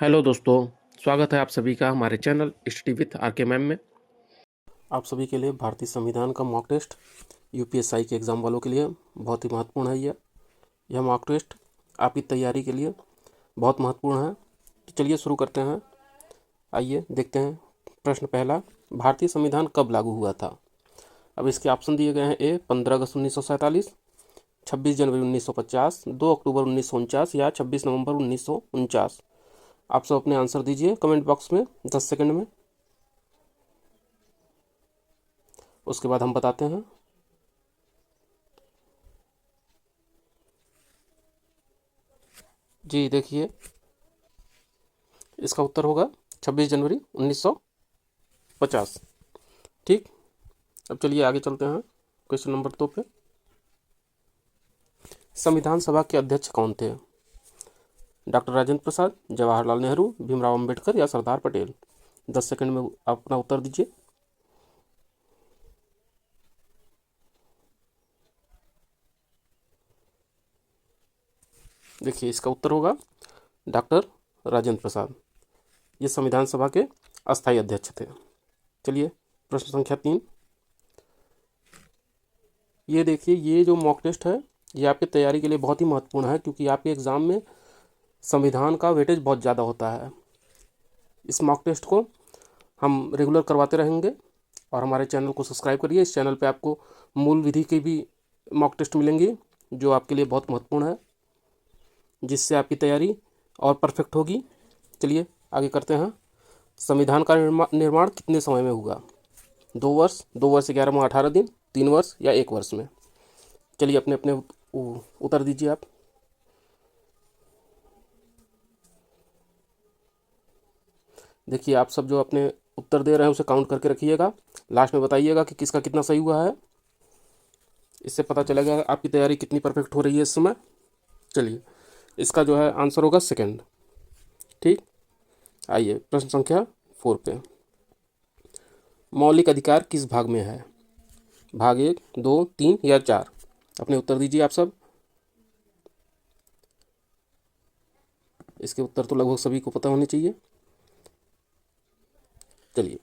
Hello दोस्तों, स्वागत है आप सभी का हमारे चैनल स्टडी विथ आर के मैम में। आप सभी के लिए भारतीय संविधान का मॉक टेस्ट यूपीएसआई के एग्ज़ाम वालों के लिए बहुत ही महत्वपूर्ण है। यह मॉक टेस्ट आपकी तैयारी के लिए बहुत महत्वपूर्ण है। तो चलिए शुरू करते हैं। आइए देखते हैं। प्रश्न पहला, भारतीय संविधान कब लागू हुआ था? अब इसके ऑप्शन दिए गए हैं। ए 15 अगस्त 1947, 26 जनवरी 1950, 2 अक्टूबर 1949 या 26 नवंबर 1949। आप सब अपने आंसर दीजिए कमेंट बॉक्स में 10 सेकंड में। उसके बाद हम बताते हैं। जी देखिए, इसका उत्तर होगा 26 जनवरी 1950। ठीक, अब चलिए आगे चलते हैं क्वेश्चन नंबर 2 पे। संविधान सभा के अध्यक्ष कौन थे? डॉक्टर राजेंद्र प्रसाद, जवाहरलाल नेहरू, भीमराव अंबेडकर या सरदार पटेल? 10 सेकंड में आप अपना उत्तर दीजिए। देखिए, इसका उत्तर होगा डॉक्टर राजेंद्र प्रसाद। ये संविधान सभा के अस्थायी अध्यक्ष थे। चलिए प्रश्न संख्या 3। ये देखिए, ये जो मॉक टेस्ट है ये आपकी तैयारी के लिए बहुत ही महत्वपूर्ण है, क्योंकि आपके एग्ज़ाम में संविधान का वेटेज बहुत ज़्यादा होता है। इस मॉक टेस्ट को हम रेगुलर करवाते रहेंगे और हमारे चैनल को सब्सक्राइब करिए। इस चैनल पे आपको मूल विधि की भी मॉक टेस्ट मिलेंगी जो आपके लिए बहुत महत्वपूर्ण है, जिससे आपकी तैयारी और परफेक्ट होगी। चलिए आगे करते हैं। संविधान का निर्माण कितने समय में हुआ? 2 वर्ष, 2 वर्ष 11 माह 18 दिन, 3 वर्ष या 1 वर्ष में? चलिए अपने अपने उत्तर दीजिए आप। देखिए, आप सब जो अपने उत्तर दे रहे हैं उसे काउंट करके रखिएगा। लास्ट में बताइएगा कि किसका कितना सही हुआ है। इससे पता चलेगा आपकी तैयारी कितनी परफेक्ट हो रही है इस समय। चलिए, इसका जो है आंसर होगा सेकंड। ठीक, आइए प्रश्न संख्या 4 पे। मौलिक अधिकार किस भाग में है? भाग 1, 2, 3 या 4? अपने उत्तर दीजिए आप सब। इसके उत्तर तो लगभग सभी को पता होने चाहिए। चलिए,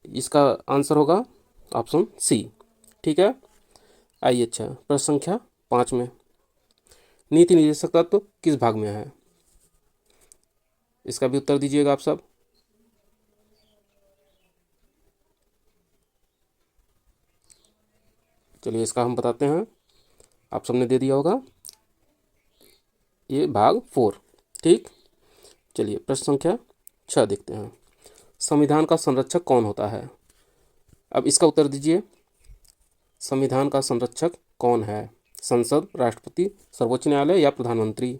इसका आंसर होगा ऑप्शन सी। ठीक है, आइए अच्छा प्रश्न संख्या 5 में। नीति निर्देशक तत्व किस भाग में है? इसका भी उत्तर दीजिएगा आप सब। चलिए, इसका हम बताते हैं। आप सबने दे दिया होगा, ये भाग 4। ठीक, चलिए प्रश्न संख्या 6 देखते हैं। संविधान का संरक्षक कौन होता है? अब इसका उत्तर दीजिए। संविधान का संरक्षक कौन है? संसद, राष्ट्रपति, सर्वोच्च न्यायालय या प्रधानमंत्री?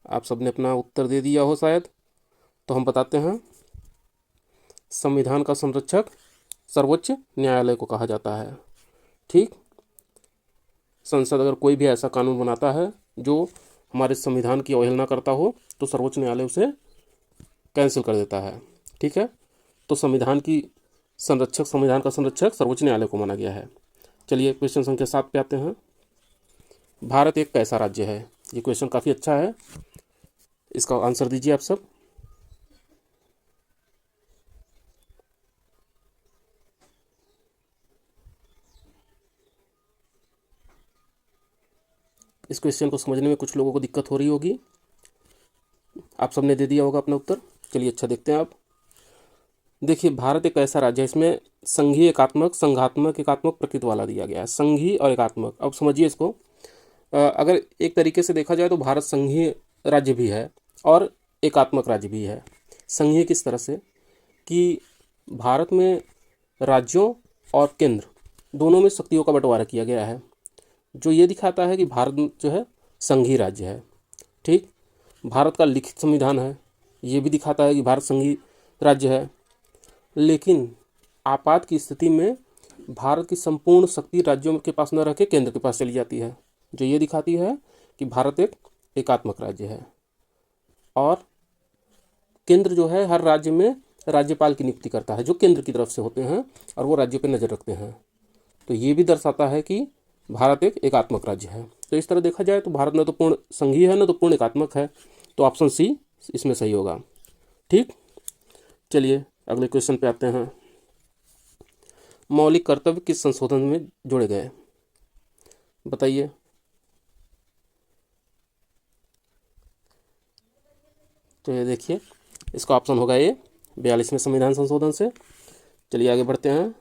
आप सबने अपना उत्तर दे दिया हो शायद, तो हम बताते हैं। संविधान का संरक्षक सर्वोच्च न्यायालय को कहा जाता है। ठीक, संसद अगर कोई भी ऐसा कानून बनाता है जो हमारे संविधान की अवहेलना करता हो तो सर्वोच्च न्यायालय उसे कैंसिल कर देता है। ठीक है, तो संविधान का संरक्षक सर्वोच्च न्यायालय को माना गया है। चलिए क्वेश्चन संख्या 7 पे आते हैं। भारत एक कैसा राज्य है? ये क्वेश्चन काफ़ी अच्छा है, इसका आंसर दीजिए आप सब। इस क्वेश्चन को समझने में कुछ लोगों को दिक्कत हो रही होगी। आप सबने दे दिया होगा अपना उत्तर। चलिए अच्छा देखते हैं आप। देखिए, भारत एक ऐसा राज्य है, इसमें संघीय एकात्मक, संघात्मक, एकात्मक प्रकृति वाला दिया गया है। संघीय और एकात्मक, अब समझिए इसको। अगर एक तरीके से देखा जाए तो भारत संघीय राज्य भी है और एकात्मक राज्य भी है। संघीय किस तरह से कि भारत में राज्यों और केंद्र दोनों में शक्तियों का बंटवारा किया गया है, जो ये दिखाता है कि भारत जो है संघीय राज्य है। ठीक, भारत का लिखित संविधान है, ये भी दिखाता है कि भारत संघीय राज्य है। लेकिन आपात की स्थिति में भारत की संपूर्ण शक्ति राज्यों के पास न रह के केंद्र के पास चली जाती है, जो ये दिखाती है कि भारत एक एकात्मक राज्य है। और केंद्र जो है हर राज्य में राज्यपाल की नियुक्ति करता है, जो केंद्र की तरफ से होते हैं और वो राज्यों पर नज़र रखते हैं। तो ये भी दर्शाता है कि भारत एक एकात्मक राज्य है। तो इस तरह देखा जाए तो भारत न तो पूर्ण संघीय है न तो पूर्ण एकात्मक है। तो ऑप्शन सी इसमें सही होगा। ठीक, चलिए अगले क्वेश्चन पे आते हैं। मौलिक कर्तव्य किस संशोधन में जोड़े गए, बताइए। तो ये देखिए, इसका ऑप्शन होगा ए 42वें संविधान संशोधन से। चलिए आगे बढ़ते हैं।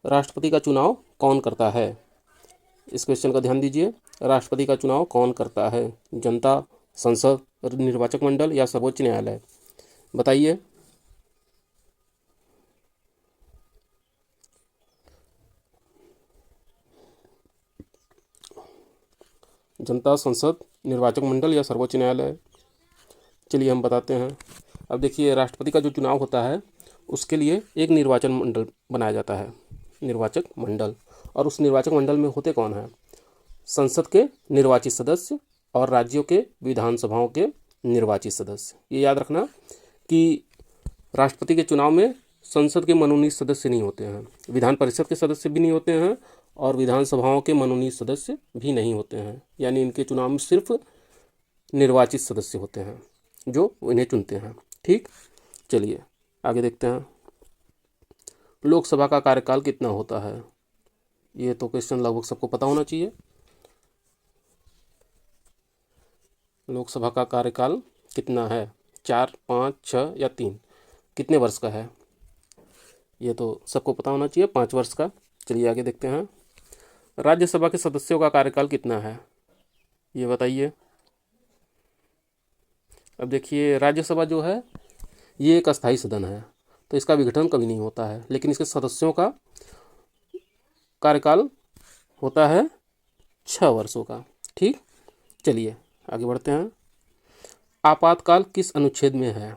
राष्ट्रपति का चुनाव कौन करता है, इस क्वेश्चन का ध्यान दीजिए। राष्ट्रपति का चुनाव कौन करता है, जनता, संसद, निर्वाचक मंडल या सर्वोच्च न्यायालय, बताइए। जनता, संसद, निर्वाचक मंडल या सर्वोच्च न्यायालय। चलिए हम बताते हैं। अब देखिए, राष्ट्रपति का जो चुनाव होता है उसके लिए एक निर्वाचन मंडल बनाया जाता है, निर्वाचक मंडल। और उस निर्वाचक मंडल में होते कौन हैं, संसद के निर्वाचित सदस्य और राज्यों के विधानसभाओं के निर्वाचित सदस्य। ये याद रखना कि राष्ट्रपति के चुनाव में संसद के मनोनीत सदस्य नहीं होते हैं, विधान परिषद के सदस्य भी नहीं होते हैं और विधानसभाओं के मनोनीत सदस्य भी नहीं होते हैं। यानी इनके चुनाव में सिर्फ निर्वाचित सदस्य होते हैं जो इन्हें चुनते हैं। ठीक, चलिए आगे देखते हैं। लोकसभा का कार्यकाल कितना होता है, ये तो क्वेश्चन लगभग सबको पता होना चाहिए। लोकसभा का कार्यकाल कितना है, 4, 5, 6 या 3, कितने वर्ष का है, ये तो सबको पता होना चाहिए, 5 वर्ष का। चलिए आगे देखते हैं। राज्यसभा के सदस्यों का कार्यकाल कितना है, ये बताइए। अब देखिए, राज्यसभा जो है ये एक अस्थायी सदन है, तो इसका विघटन कभी नहीं होता है, लेकिन इसके सदस्यों का कार्यकाल होता है 6 वर्षों का। ठीक, चलिए आगे बढ़ते हैं। आपातकाल किस अनुच्छेद में है,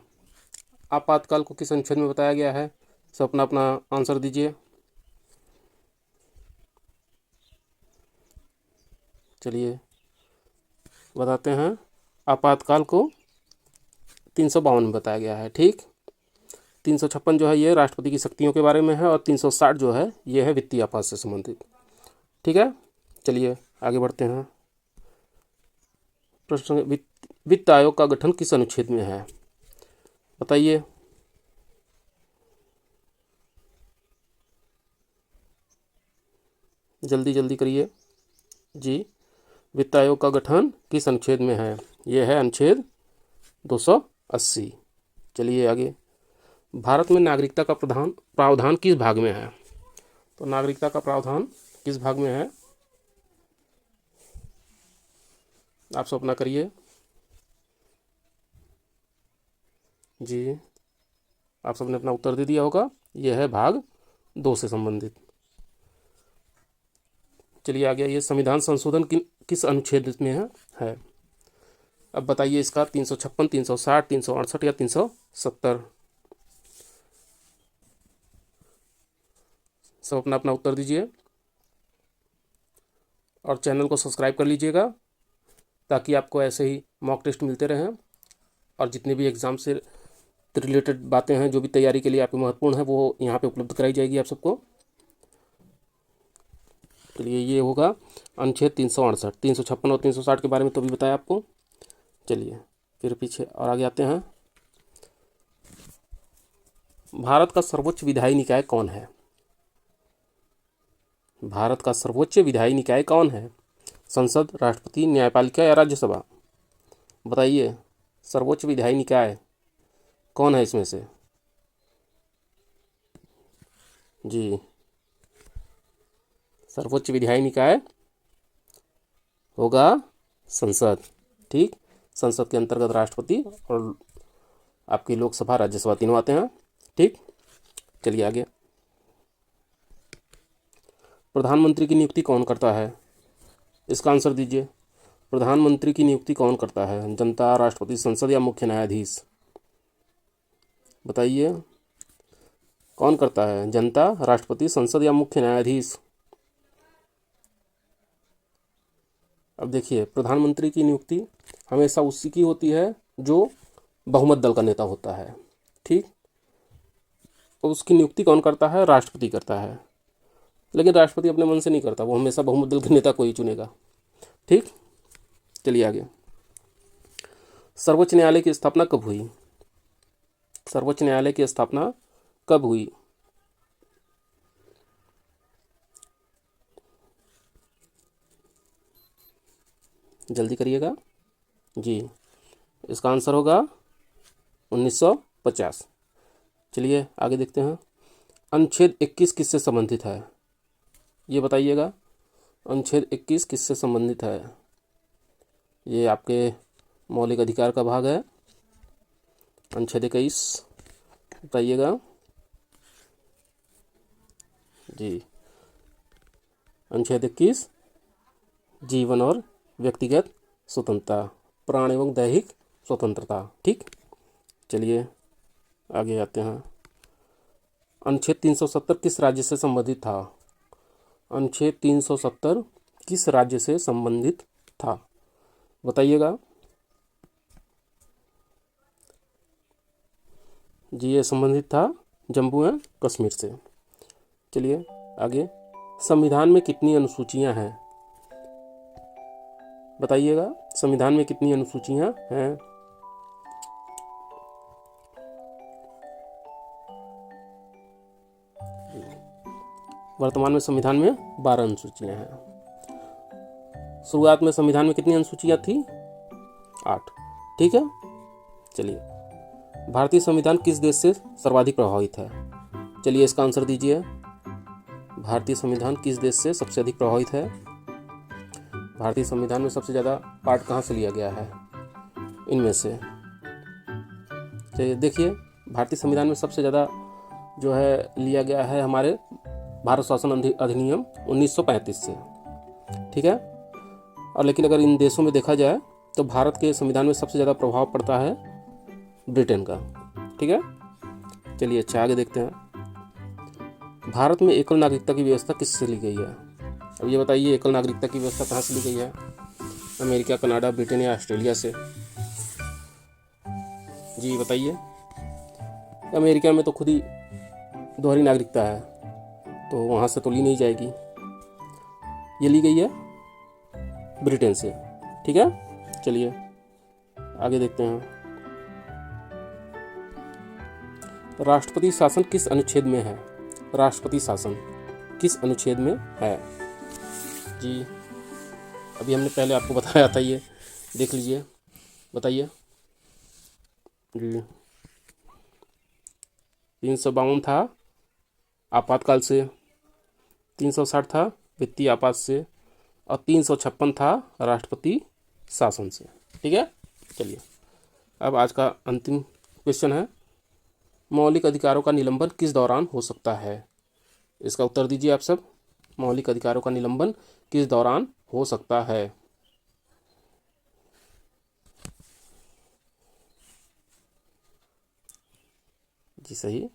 आपातकाल को किस अनुच्छेद में बताया गया है, सब अपना अपना आंसर दीजिए। चलिए बताते हैं। आपातकाल को 352 में बताया गया है। ठीक, 356 जो है ये राष्ट्रपति की शक्तियों के बारे में है और 360 जो है ये है वित्तीय आपात से संबंधित। ठीक है, चलिए आगे बढ़ते हैं। प्रश्न, वित्त आयोग का गठन किस अनुच्छेद में है, बताइए। जल्दी जल्दी करिए जी। वित्त आयोग का गठन किस अनुच्छेद में है, यह है अनुच्छेद 280। चलिए आगे। भारत में नागरिकता का प्रावधान किस भाग में है, तो नागरिकता का प्रावधान किस भाग में है, आप सब अपना करिए जी। आप सबने अपना उत्तर दे दिया होगा, यह है भाग 2 से संबंधित। चलिए आ गया, ये संविधान संशोधन किस अनुच्छेद में है। अब बताइए इसका 356, 360, 368 या 370, सब अपना अपना उत्तर दीजिए और चैनल को सब्सक्राइब कर लीजिएगा ताकि आपको ऐसे ही मॉक टेस्ट मिलते रहें और जितने भी एग्ज़ाम से रिलेटेड बातें हैं जो भी तैयारी के लिए आपकी महत्वपूर्ण है वो यहाँ पे उपलब्ध कराई जाएगी आप सबको। चलिए ये होगा अनुच्छेद 368, 356 और 360 के बारे में तो भी बताया आपको। चलिए फिर पीछे और आगे आते हैं। भारत का सर्वोच्च विधायी निकाय कौन है, भारत का सर्वोच्च विधायी निकाय कौन है, संसद, राष्ट्रपति, न्यायपालिका या राज्यसभा, बताइए। सर्वोच्च विधायी निकाय कौन है इसमें से जी, सर्वोच्च विधायी निकाय होगा संसद। ठीक, संसद के अंतर्गत राष्ट्रपति और आपकी लोकसभा, राज्यसभा तीनों आते हैं। ठीक, चलिए आगे। प्रधानमंत्री की नियुक्ति कौन करता है, इसका आंसर दीजिए। प्रधानमंत्री की नियुक्ति कौन करता है, जनता, राष्ट्रपति, संसद या मुख्य न्यायाधीश, बताइए। कौन करता है, जनता, राष्ट्रपति, संसद या मुख्य न्यायाधीश। अब देखिए, प्रधानमंत्री की नियुक्ति हमेशा उसी की होती है जो बहुमत दल का नेता होता है। ठीक। और उसकी नियुक्ति कौन करता है? राष्ट्रपति करता है। लेकिन राष्ट्रपति अपने मन से नहीं करता, वो हमेशा बहुमत दल के नेता को ही चुनेगा। ठीक, चलिए आगे। सर्वोच्च न्यायालय की स्थापना कब हुई? सर्वोच्च न्यायालय की स्थापना कब हुई? जल्दी करिएगा जी। इसका आंसर होगा 1950। चलिए आगे देखते हैं। अनुच्छेद 21 किससे संबंधित है? ये बताइएगा, अनुच्छेद 21 किससे संबंधित है? ये आपके मौलिक अधिकार का भाग है। अनुच्छेद 21 बताइएगा जी। अनुच्छेद 21 जीवन और व्यक्तिगत स्वतंत्रता, प्राण एवं दैहिक स्वतंत्रता। ठीक, चलिए आगे आते हैं। अनुच्छेद 370 किस राज्य से संबंधित था? अनुच्छेद 370 किस राज्य से संबंधित था? बताइएगा जी। ये संबंधित था जम्मू एंड कश्मीर से। चलिए आगे। संविधान में कितनी अनुसूचियां हैं? बताइएगा, संविधान में कितनी अनुसूचियां हैं? वर्तमान में संविधान में 12 अनुसूचियां हैं। शुरुआत में संविधान में कितनी अनुसूचियां थी? 8। ठीक है, चलिए। भारतीय संविधान किस देश से सर्वाधिक प्रभावित है? चलिए इसका आंसर दीजिए। भारतीय संविधान किस देश से सबसे अधिक प्रभावित है? भारतीय संविधान में सबसे ज़्यादा पार्ट कहाँ से लिया गया है इनमें से? चलिए देखिए, भारतीय संविधान में सबसे ज़्यादा जो है लिया गया है हमारे भारत शासन अधिनियम 1935 से। ठीक है, और लेकिन अगर इन देशों में देखा जाए तो भारत के संविधान में सबसे ज़्यादा प्रभाव पड़ता है ब्रिटेन का। ठीक है, चलिए अच्छा आगे देखते हैं। भारत में एकल नागरिकता की व्यवस्था किससे ली गई है? अब ये बताइए, एकल नागरिकता की व्यवस्था कहाँ से ली गई है? अमेरिका, कनाडा, ब्रिटेन या ऑस्ट्रेलिया से? जी बताइए। अमेरिका में तो खुद ही दोहरी नागरिकता है, तो वहाँ से तो ली नहीं जाएगी। ये ली गई है ब्रिटेन से। ठीक है, चलिए आगे देखते हैं। राष्ट्रपति शासन किस अनुच्छेद में है? राष्ट्रपति शासन किस अनुच्छेद में है? जी अभी हमने पहले आपको बताया था, ये देख लीजिए, बताइए जी। 352 था आपातकाल से, 360 था वित्तीय आपात से, और 356 था राष्ट्रपति शासन से। ठीक है, चलिए अब आज का अंतिम क्वेश्चन है, मौलिक अधिकारों का निलंबन किस दौरान हो सकता है? इसका उत्तर दीजिए आप सब। मौलिक अधिकारों का निलंबन किस दौरान हो सकता है? जी सही,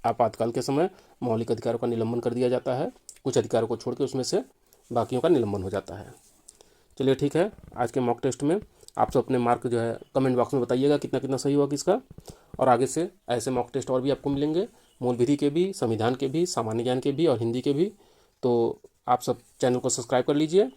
आपातकाल के समय मौलिक अधिकारों का निलंबन कर दिया जाता है। कुछ अधिकारों को छोड़ के उसमें से बाकियों का निलंबन हो जाता है। चलिए ठीक है, आज के मॉक टेस्ट में आप सब अपने मार्क जो है कमेंट बॉक्स में बताइएगा कितना कितना सही हुआ किसका। और आगे से ऐसे मॉक टेस्ट और भी आपको मिलेंगे, मूल विधि के भी, संविधान के भी, सामान्य ज्ञान के भी और हिंदी के भी। तो आप सब चैनल को सब्सक्राइब कर लीजिए